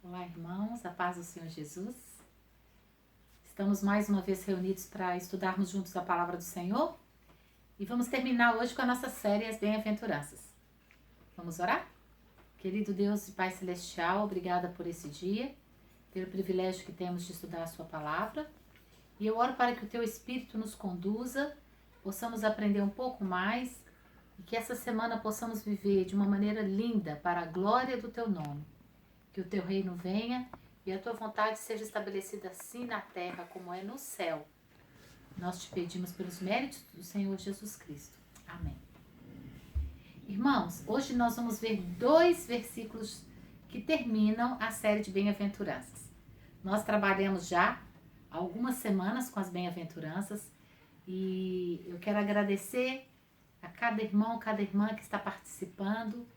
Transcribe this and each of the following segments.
Olá, irmãos, a paz do Senhor Jesus. Estamos mais uma vez reunidos para estudarmos juntos a palavra do Senhor e vamos terminar hoje com a nossa série As Bem-aventuranças. Vamos orar? Querido Deus e Pai Celestial, obrigada por esse dia, pelo privilégio que temos de estudar a sua palavra. E eu oro para que o Teu Espírito nos conduza, possamos aprender um pouco mais e que essa semana possamos viver de uma maneira linda para a glória do Teu nome. Que o Teu reino venha e a Tua vontade seja estabelecida assim na terra como é no céu. Nós te pedimos pelos méritos do Senhor Jesus Cristo. Amém. Irmãos, hoje nós vamos ver 2 versículos que terminam a série de bem-aventuranças. Nós trabalhamos já há algumas semanas com as bem-aventuranças e eu quero agradecer a cada irmão, cada irmã que está participando.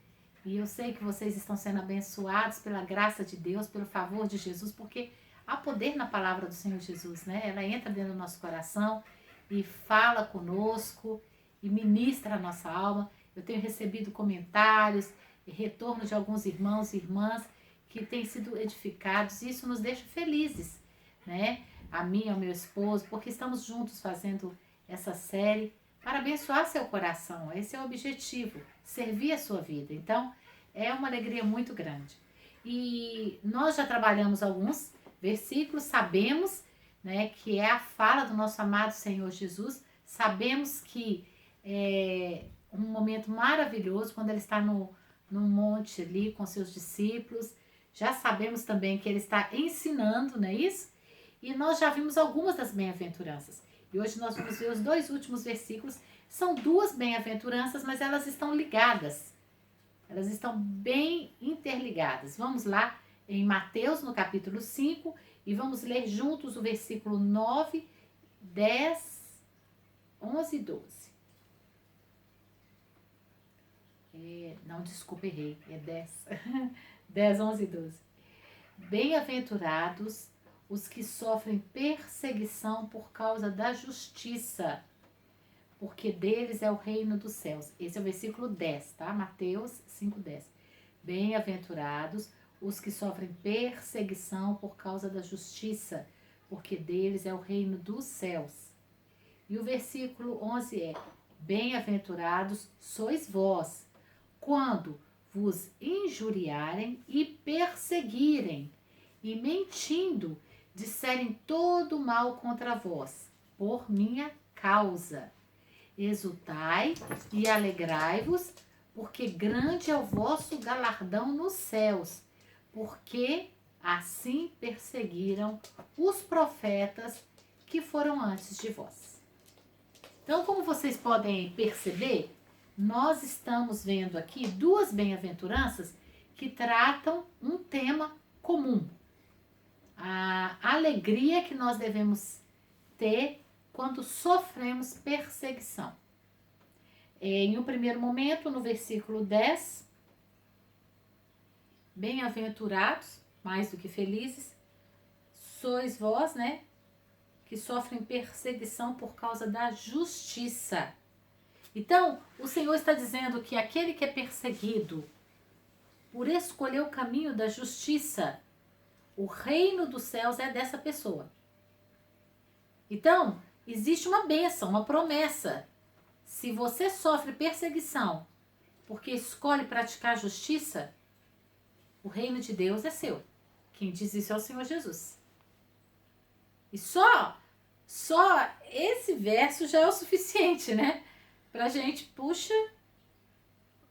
E eu sei que vocês estão sendo abençoados pela graça de Deus, pelo favor de Jesus, porque há poder na palavra do Senhor Jesus, né? Ela entra dentro do nosso coração e fala conosco e ministra a nossa alma. Eu tenho recebido comentários e retorno de alguns irmãos e irmãs que têm sido edificados e isso nos deixa felizes, né? A mim e ao meu esposo, porque estamos juntos fazendo essa série para abençoar seu coração. Esse é o objetivo, servir a sua vida. Então, é uma alegria muito grande. E nós já trabalhamos alguns versículos, sabemos, né, que é a fala do nosso amado Senhor Jesus. Sabemos que é um momento maravilhoso quando ele está no monte ali com seus discípulos. Já sabemos também que ele está ensinando, não é isso? E nós já vimos algumas das bem-aventuranças. E hoje nós vamos ver os 2 últimos versículos. São 2 bem-aventuranças, mas elas estão ligadas. Elas estão bem interligadas. Vamos lá em Mateus, no capítulo 5, e vamos ler juntos o versículo 9, 10, 11 e 12. Não, desculpa, errei. É 10. 10, 11 e 12. Bem-aventurados os que sofrem perseguição por causa da justiça, porque deles é o reino dos céus. Esse é o versículo 10, tá? Mateus 5:10. Bem-aventurados os que sofrem perseguição por causa da justiça, porque deles é o reino dos céus. E o versículo 11 é: bem-aventurados sois vós, quando vos injuriarem e perseguirem, e mentindo, disserem todo mal contra vós, por minha causa. Exultai e alegrai-vos, porque grande é o vosso galardão nos céus, porque assim perseguiram os profetas que foram antes de vós. Então, como vocês podem perceber, nós estamos vendo aqui 2 bem-aventuranças que tratam um tema comum. A alegria que nós devemos ter quando sofremos perseguição. Em um primeiro momento, no versículo 10, bem-aventurados, mais do que felizes, sois vós, né, que sofrem perseguição por causa da justiça. Então, o Senhor está dizendo que aquele que é perseguido por escolher o caminho da justiça, o reino dos céus é dessa pessoa. Então, existe uma bênção, uma promessa. Se você sofre perseguição porque escolhe praticar justiça, o reino de Deus é seu. Quem diz isso é o Senhor Jesus. E só esse verso já é o suficiente, né? Pra gente, puxa,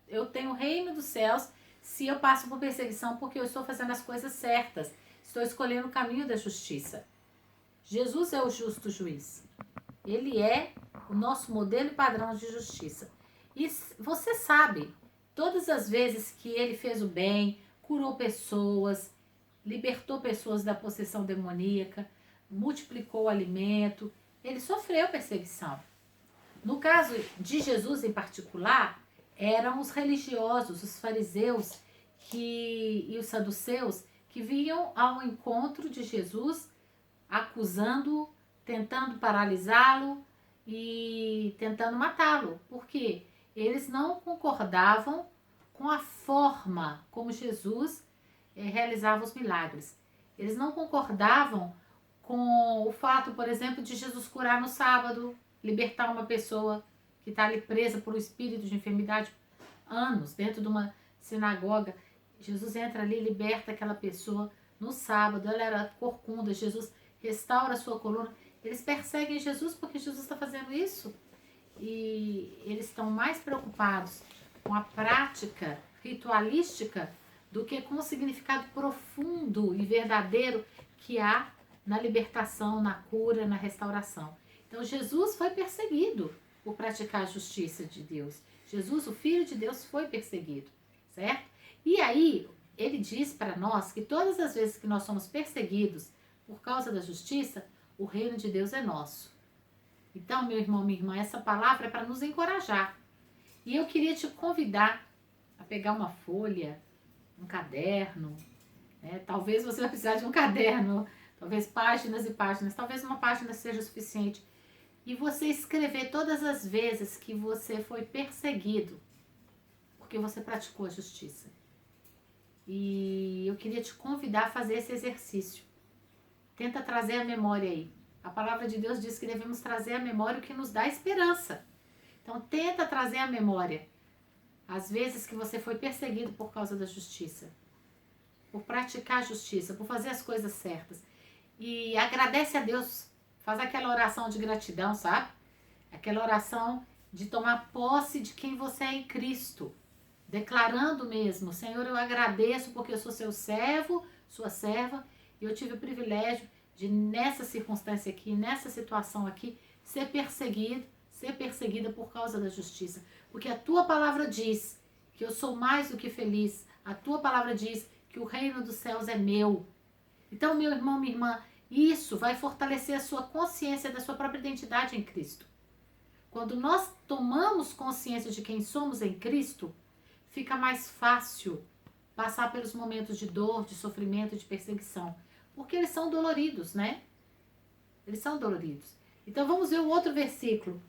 eu tenho o reino dos céus se eu passo por perseguição porque eu estou fazendo as coisas certas. Estou escolhendo o caminho da justiça. Jesus é o justo juiz. Ele é o nosso modelo e padrão de justiça. E você sabe, todas as vezes que ele fez o bem, curou pessoas, libertou pessoas da possessão demoníaca, multiplicou o alimento, ele sofreu perseguição. No caso de Jesus em particular, eram os religiosos, os fariseus e os saduceus que vinham ao encontro de Jesus, acusando-o, tentando paralisá-lo e tentando matá-lo. Por quê? Eles não concordavam com a forma como Jesus realizava os milagres. Eles não concordavam com o fato, por exemplo, de Jesus curar no sábado, libertar uma pessoa que está ali presa por um espírito de enfermidade anos dentro de uma sinagoga. Jesus entra ali e liberta aquela pessoa no sábado. Ela era corcunda, Jesus restaura a sua coluna. Eles perseguem Jesus porque Jesus está fazendo isso. E eles estão mais preocupados com a prática ritualística do que com o significado profundo e verdadeiro que há na libertação, na cura, na restauração. Então Jesus foi perseguido por praticar a justiça de Deus. Jesus, o Filho de Deus, foi perseguido, certo? E aí, ele diz para nós que todas as vezes que nós somos perseguidos por causa da justiça, o reino de Deus é nosso. Então, meu irmão, minha irmã, essa palavra é para nos encorajar. E eu queria te convidar a pegar uma folha, um caderno, né? Talvez você vai precisar de um caderno, talvez páginas e páginas, talvez uma página seja suficiente. E você escrever todas as vezes que você foi perseguido, porque você praticou a justiça. E eu queria te convidar a fazer esse exercício. Tenta trazer a memória aí. A palavra de Deus diz que devemos trazer à memória o que nos dá esperança. Então, tenta trazer à memória as vezes que você foi perseguido por causa da justiça, por praticar a justiça, por fazer as coisas certas. E agradece a Deus. Faz aquela oração de gratidão, sabe? Aquela oração de tomar posse de quem você é em Cristo. Declarando mesmo, Senhor, eu agradeço porque eu sou seu servo, sua serva, e eu tive o privilégio de, nessa circunstância aqui, nessa situação aqui, ser perseguida por causa da justiça. Porque a tua palavra diz que eu sou mais do que feliz. A tua palavra diz que o reino dos céus é meu. Então, meu irmão, minha irmã, isso vai fortalecer a sua consciência da sua própria identidade em Cristo. Quando nós tomamos consciência de quem somos em Cristo, fica mais fácil passar pelos momentos de dor, de sofrimento, de perseguição. Porque eles são doloridos, né? Eles são doloridos. Então vamos ver o outro versículo.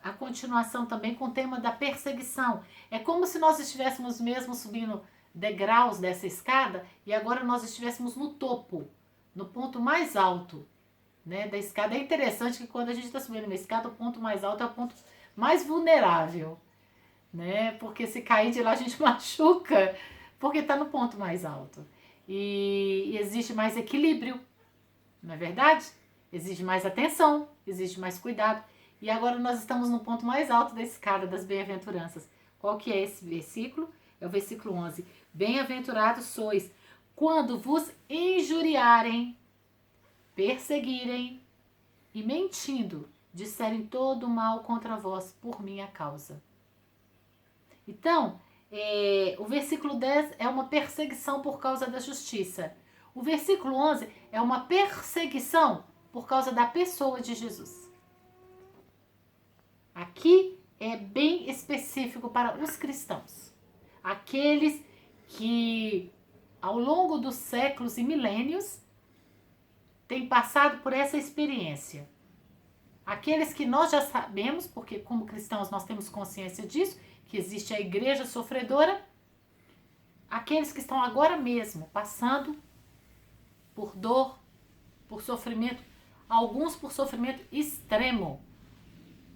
A continuação também com o tema da perseguição. É como se nós estivéssemos mesmo subindo degraus dessa escada e agora nós estivéssemos no topo, no ponto mais alto, né, da escada. É interessante que quando a gente está subindo uma escada, o ponto mais alto é o ponto mais vulnerável, né? Porque se cair de lá a gente machuca, porque está no ponto mais alto. E existe mais equilíbrio, não é verdade? Exige mais atenção, exige mais cuidado. E agora nós estamos no ponto mais alto da escada das bem-aventuranças. Qual que é esse versículo? É o versículo 11. Bem-aventurados sois quando vos injuriarem, perseguirem e mentindo, disserem todo mal contra vós por minha causa. Então, o versículo 10 é uma perseguição por causa da justiça. O versículo 11 é uma perseguição por causa da pessoa de Jesus. Aqui é bem específico para os cristãos. Aqueles que, ao longo dos séculos e milênios, têm passado por essa experiência. Aqueles que nós já sabemos, porque como cristãos nós temos consciência disso, que existe a igreja sofredora. Aqueles que estão agora mesmo passando por dor, por sofrimento, alguns por sofrimento extremo,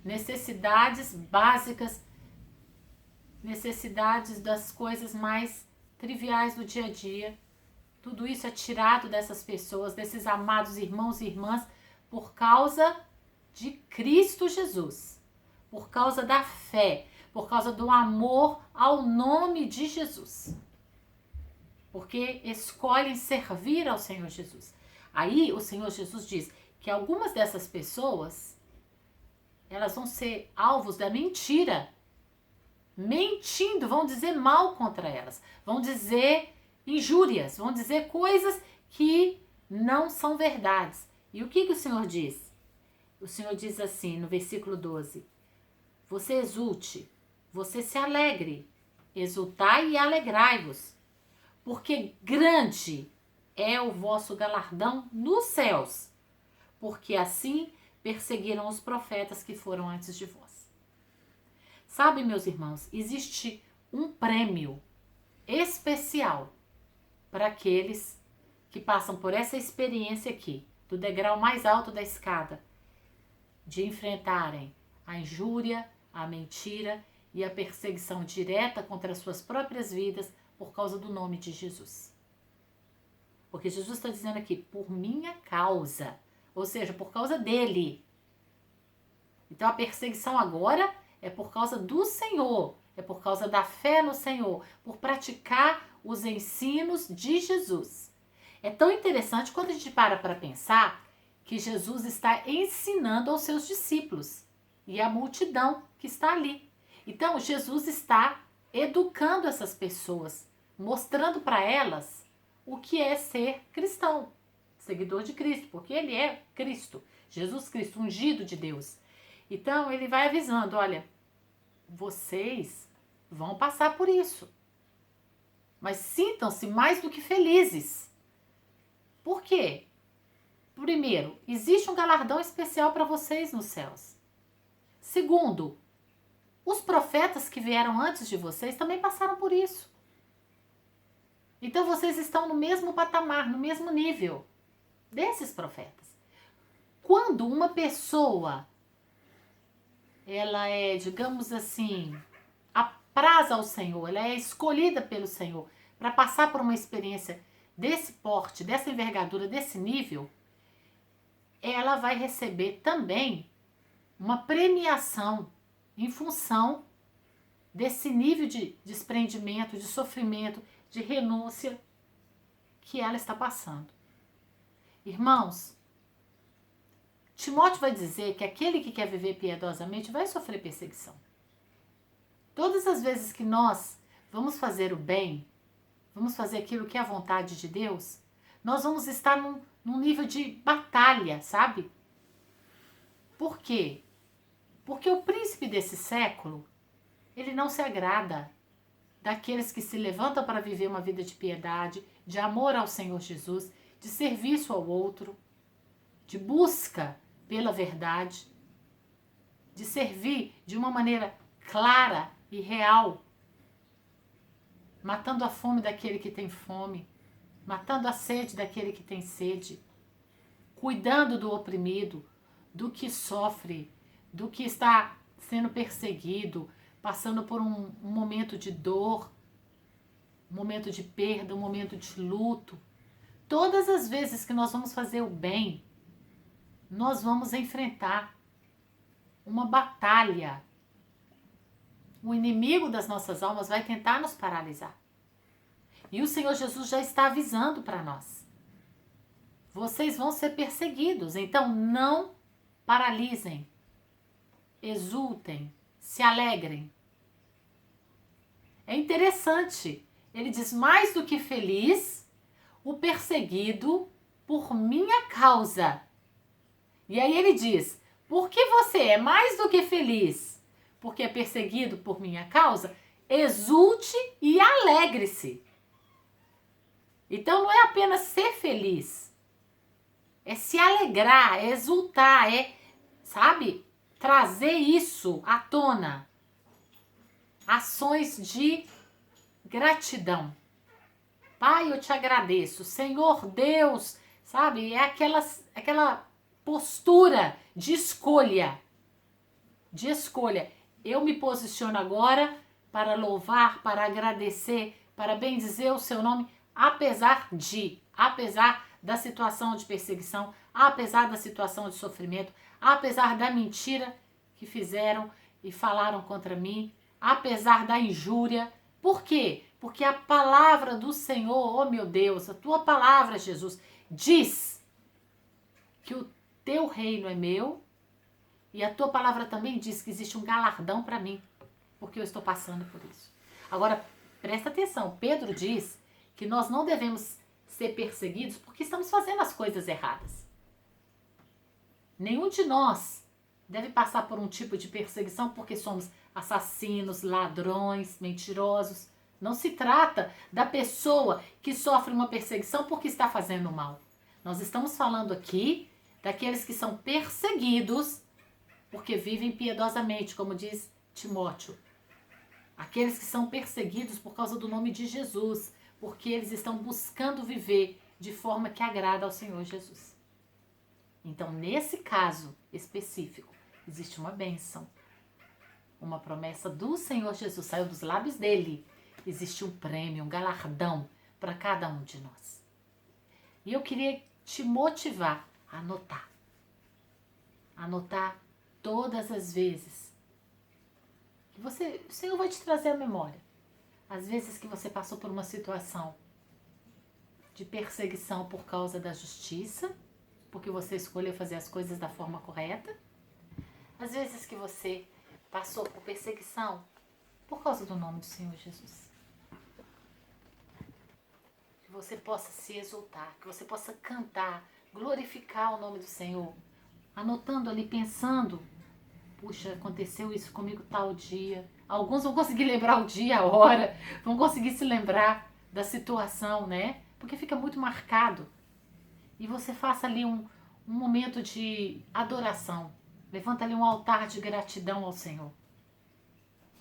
necessidades básicas, necessidades das coisas mais triviais do dia a dia. Tudo isso é tirado dessas pessoas, desses amados irmãos e irmãs, por causa de Cristo Jesus, por causa da fé, por causa do amor ao nome de Jesus. Porque escolhem servir ao Senhor Jesus. Aí o Senhor Jesus diz que algumas dessas pessoas, elas vão ser alvos da mentira. Mentindo, vão dizer mal contra elas. Vão dizer injúrias, vão dizer coisas que não são verdades. E o que o Senhor diz? O Senhor diz assim no versículo 12. Você exulte, você se alegre. Exultai e alegrai-vos. Porque grande é o vosso galardão nos céus. Porque assim perseguiram os profetas que foram antes de vós. Sabe, meus irmãos, existe um prêmio especial para aqueles que passam por essa experiência aqui, do degrau mais alto da escada, de enfrentarem a injúria, a mentira e a perseguição direta contra as suas próprias vidas por causa do nome de Jesus. Porque Jesus está dizendo aqui, por minha causa, ou seja, por causa dele. Então a perseguição agora é por causa do Senhor, é por causa da fé no Senhor, por praticar os ensinos de Jesus. É tão interessante quando a gente para pensar que Jesus está ensinando aos seus discípulos e à multidão que está ali. Então Jesus está educando essas pessoas, mostrando para elas o que é ser cristão, seguidor de Cristo, porque ele é Cristo, Jesus Cristo, ungido de Deus. Então ele vai avisando, olha, vocês vão passar por isso, mas sintam-se mais do que felizes. Por quê? Primeiro, existe um galardão especial para vocês nos céus. Segundo, os profetas que vieram antes de vocês também passaram por isso. Então vocês estão no mesmo patamar, no mesmo nível desses profetas. Quando uma pessoa, ela é, digamos assim, apraz ao Senhor, ela é escolhida pelo Senhor para passar por uma experiência desse porte, dessa envergadura, desse nível, ela vai receber também uma premiação em função desse nível de desprendimento, de sofrimento, de renúncia que ela está passando. Irmãos, Timóteo vai dizer que aquele que quer viver piedosamente vai sofrer perseguição. Todas as vezes que nós vamos fazer o bem, vamos fazer aquilo que é a vontade de Deus, nós vamos estar num nível de batalha, sabe? Por quê? Porque o príncipe desse século, ele não se agrada daqueles que se levantam para viver uma vida de piedade, de amor ao Senhor Jesus, de serviço ao outro, de busca pela verdade, de servir de uma maneira clara e real, matando a fome daquele que tem fome, matando a sede daquele que tem sede, cuidando do oprimido, do que sofre, do que está sendo perseguido, passando por um momento de dor, um momento de perda, um momento de luto. Todas as vezes que nós vamos fazer o bem, nós vamos enfrentar uma batalha. O inimigo das nossas almas vai tentar nos paralisar. E o Senhor Jesus já está avisando para nós. Vocês vão ser perseguidos, então não paralisem, exultem, se alegrem. É interessante, ele diz, mais do que feliz, o perseguido por minha causa. E aí ele diz, por que você é mais do que feliz? Porque é perseguido por minha causa? Exulte e alegre-se. Então não é apenas ser feliz, é se alegrar, é exultar, é, sabe, trazer isso à tona. Ações de gratidão. Pai, eu te agradeço. Senhor Deus, sabe, é aquela postura de escolha. De escolha. Eu me posiciono agora para louvar, para agradecer, para bendizer o seu nome, apesar da situação de perseguição, apesar da situação de sofrimento, apesar da mentira que fizeram e falaram contra mim, apesar da injúria. Por quê? Porque a palavra do Senhor, oh meu Deus, a tua palavra, Jesus, diz que o teu reino é meu e a tua palavra também diz que existe um galardão para mim, porque eu estou passando por isso. Agora, presta atenção, Pedro diz que nós não devemos ser perseguidos porque estamos fazendo as coisas erradas. Nenhum de nós deve passar por um tipo de perseguição porque somos assassinos, ladrões, mentirosos. Não se trata da pessoa que sofre uma perseguição porque está fazendo mal. Nós estamos falando aqui daqueles que são perseguidos porque vivem piedosamente, como diz Timóteo. Aqueles que são perseguidos por causa do nome de Jesus, porque eles estão buscando viver de forma que agrada ao Senhor Jesus. Então, nesse caso específico, existe uma bênção, uma promessa do Senhor Jesus, saiu dos lábios dele. Existe um prêmio, um galardão para cada um de nós. E eu queria te motivar a anotar. Anotar todas as vezes que o Senhor vai te trazer a memória. Às vezes que você passou por uma situação de perseguição por causa da justiça, porque você escolheu fazer as coisas da forma correta. Às vezes que você passou por perseguição por causa do nome do Senhor Jesus. Que você possa se exultar, que você possa cantar, glorificar o nome do Senhor, anotando ali, pensando, puxa, aconteceu isso comigo tal dia. Alguns vão conseguir lembrar o dia, a hora, vão conseguir se lembrar da situação, né? Porque fica muito marcado. E você faça ali um momento de adoração. Levanta ali um altar de gratidão ao Senhor.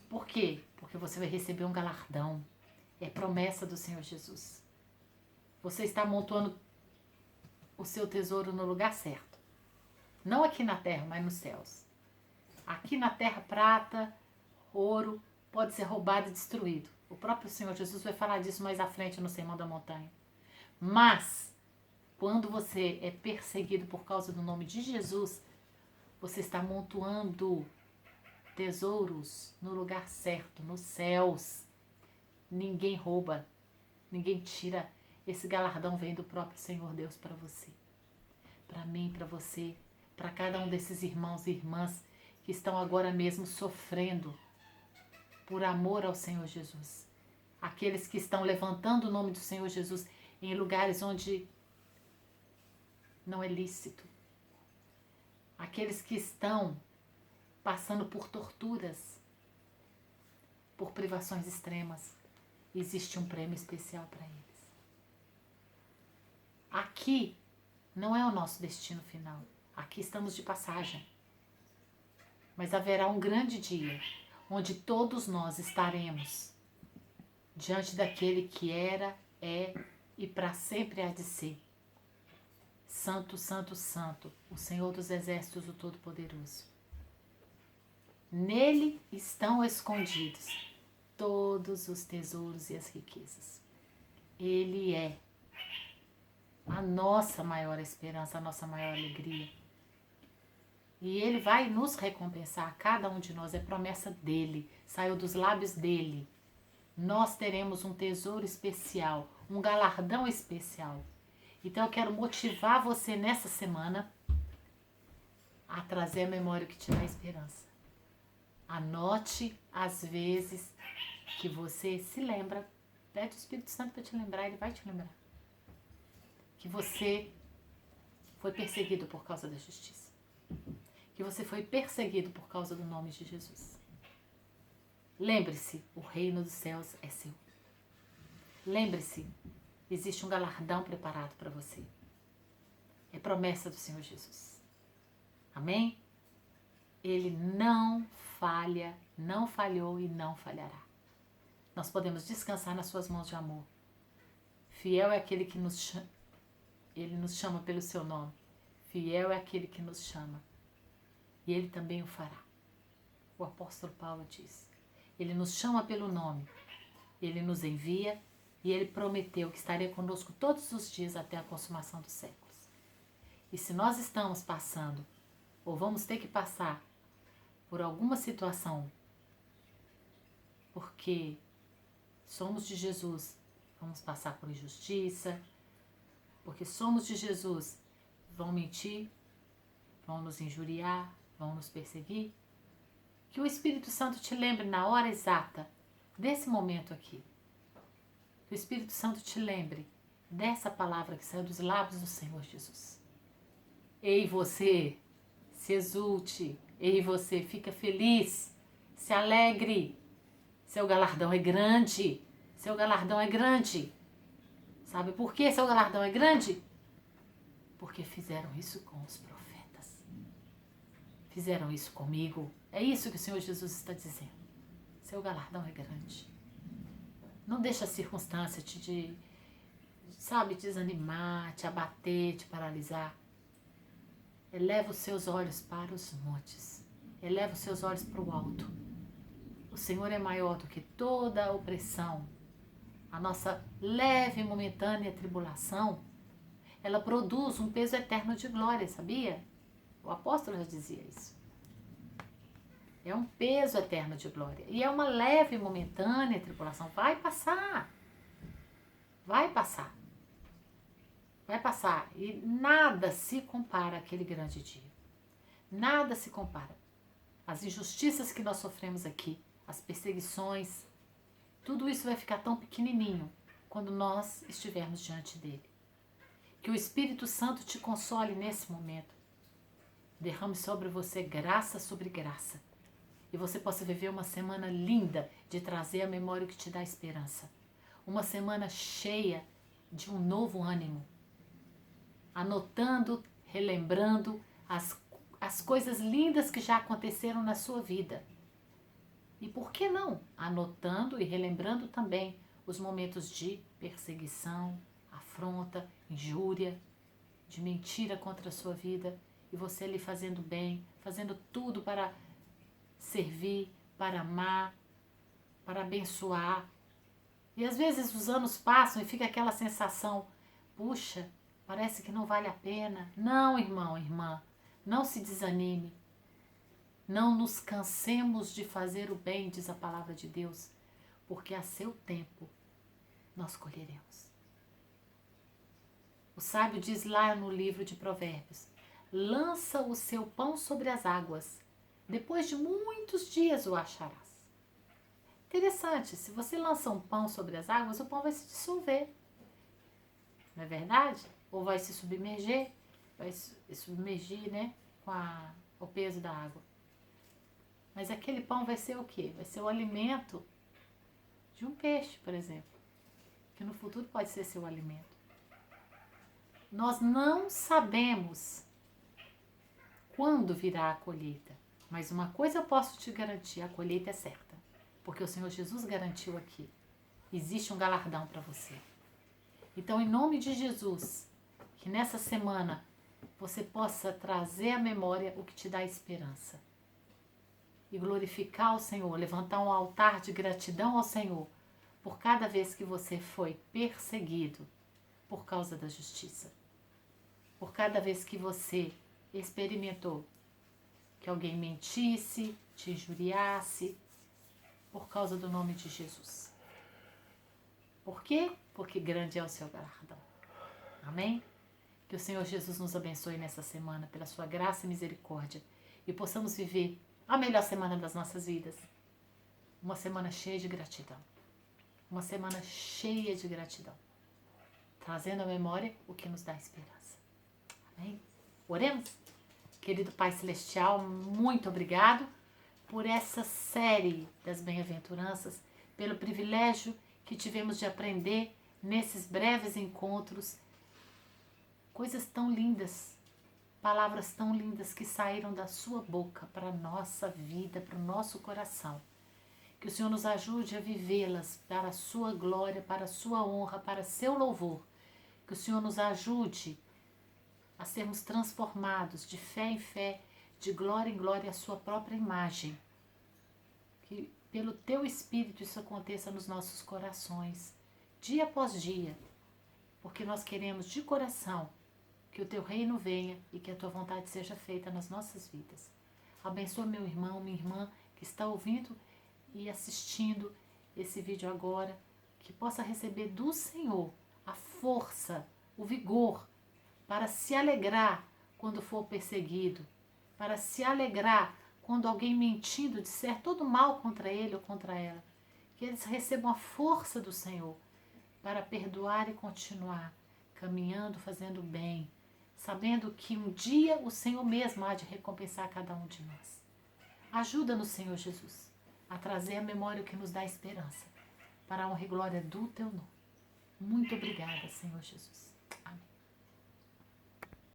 Por quê? Porque você vai receber um galardão. É promessa do Senhor Jesus. Você está amontoando o seu tesouro no lugar certo. Não aqui na terra, mas nos céus. Aqui na terra, prata, ouro, pode ser roubado e destruído. O próprio Senhor Jesus vai falar disso mais à frente no Sermão da Montanha. Mas, quando você é perseguido por causa do nome de Jesus, você está amontoando tesouros no lugar certo, nos céus. Ninguém rouba, ninguém tira. Esse galardão vem do próprio Senhor Deus para você, para mim, para você, para cada um desses irmãos e irmãs que estão agora mesmo sofrendo por amor ao Senhor Jesus. Aqueles que estão levantando o nome do Senhor Jesus em lugares onde não é lícito. Aqueles que estão passando por torturas, por privações extremas. Existe um prêmio especial para eles. Aqui não é o nosso destino final. Aqui estamos de passagem. Mas haverá um grande dia onde todos nós estaremos diante daquele que era, é e para sempre há de ser. Santo, santo, santo, o Senhor dos Exércitos, o Todo-Poderoso. Nele estão escondidos todos os tesouros e as riquezas. Ele é a nossa maior esperança, a nossa maior alegria. E Ele vai nos recompensar, cada um de nós, é promessa dEle, saiu dos lábios dEle. Nós teremos um tesouro especial, um galardão especial. Então eu quero motivar você nessa semana a trazer a memória que te dá esperança. Anote as vezes que você se lembra, pede o Espírito Santo para te lembrar, ele vai te lembrar. Que você foi perseguido por causa da justiça. Que você foi perseguido por causa do nome de Jesus. Lembre-se, o reino dos céus é seu. Lembre-se, existe um galardão preparado para você. É promessa do Senhor Jesus. Amém? Ele não falha, não falhou e não falhará. Nós podemos descansar nas suas mãos de amor. Fiel é aquele que nos chama. Ele nos chama pelo seu nome. Fiel é aquele que nos chama. E ele também o fará. O apóstolo Paulo diz. Ele nos chama pelo nome. Ele nos envia e ele prometeu que estaria conosco todos os dias até a consumação dos séculos. E se nós estamos passando, ou vamos ter que passar, por alguma situação, porque somos de Jesus, vamos passar por injustiça, porque somos de Jesus, vão mentir, vão nos injuriar, vão nos perseguir. Que o Espírito Santo te lembre na hora exata desse momento aqui. Que o Espírito Santo te lembre dessa palavra que saiu dos lábios do Senhor Jesus. Ei você, se exulte. Ei você, fica feliz, se alegre. Seu galardão é grande. Seu galardão é grande. Sabe por que seu galardão é grande? Porque fizeram isso com os profetas. Fizeram isso comigo. É isso que o Senhor Jesus está dizendo. Seu galardão é grande. Não deixa a circunstância sabe, desanimar, te abater, te paralisar. Eleva os seus olhos para os montes. Eleva os seus olhos para o alto. O Senhor é maior do que toda a opressão. A nossa leve e momentânea tribulação, ela produz um peso eterno de glória, sabia? O apóstolo já dizia isso. É um peso eterno de glória. E é uma leve e momentânea tribulação. Vai passar. Vai passar. Vai passar. E nada se compara àquele grande dia. Nada se compara. As injustiças que nós sofremos aqui, as perseguições, tudo isso vai ficar tão pequenininho quando nós estivermos diante dele. Que o Espírito Santo te console nesse momento. Derrame sobre você graça sobre graça. E você possa viver uma semana linda de trazer à memória o que te dá esperança. Uma semana cheia de um novo ânimo. Anotando, relembrando as coisas lindas que já aconteceram na sua vida. E por que não? Anotando e relembrando também os momentos de perseguição, afronta, injúria, de mentira contra a sua vida. E você ali fazendo bem, fazendo tudo para servir, para amar, para abençoar. E às vezes os anos passam e fica aquela sensação, puxa, parece que não vale a pena. Não, irmão, irmã, não se desanime. Não nos cansemos de fazer o bem, diz a palavra de Deus, porque a seu tempo nós colheremos. O sábio diz lá no livro de Provérbios, lança o seu pão sobre as águas, depois de muitos dias o acharás. Interessante, se você lança um pão sobre as águas, o pão vai se dissolver. Não é verdade? Ou vai se submergir, né, com o peso da água. Mas aquele pão vai ser o quê? Vai ser o alimento de um peixe, por exemplo, que no futuro pode ser seu alimento. Nós não sabemos quando virá a colheita, mas uma coisa eu posso te garantir, a colheita é certa, porque o Senhor Jesus garantiu aqui. Existe um galardão para você. Então, em nome de Jesus, que nessa semana você possa trazer à memória o que te dá esperança. E glorificar o Senhor, levantar um altar de gratidão ao Senhor por cada vez que você foi perseguido por causa da justiça. Por cada vez que você experimentou que alguém mentisse, te injuriasse, por causa do nome de Jesus. Por quê? Porque grande é o seu galardão. Amém? Que o Senhor Jesus nos abençoe nessa semana pela sua graça e misericórdia e possamos viver a melhor semana das nossas vidas. Uma semana cheia de gratidão. Uma semana cheia de gratidão. Trazendo à memória o que nos dá esperança. Amém? Oremos? Querido Pai Celestial, muito obrigado por essa série das bem-aventuranças, pelo privilégio que tivemos de aprender nesses breves encontros. Coisas tão lindas, palavras tão lindas que saíram da sua boca para a nossa vida, para o nosso coração. Que o Senhor nos ajude a vivê-las para a sua glória, para a sua honra, para seu louvor. Que o Senhor nos ajude a sermos transformados de fé em fé, de glória em glória à sua própria imagem. Que pelo teu Espírito isso aconteça nos nossos corações, dia após dia, porque nós queremos de coração que o teu reino venha e que a tua vontade seja feita nas nossas vidas. Abençoa meu irmão, minha irmã que está ouvindo e assistindo esse vídeo agora, que possa receber do Senhor a força, o vigor para se alegrar quando for perseguido, para se alegrar quando alguém mentindo disser todo mal contra ele ou contra ela. Que eles recebam a força do Senhor para perdoar e continuar caminhando, fazendo bem, sabendo que um dia o Senhor mesmo há de recompensar cada um de nós. Ajuda-nos, Senhor Jesus, a trazer à memória o que nos dá esperança, para a honra e glória do teu nome. Muito obrigada, Senhor Jesus. Amém.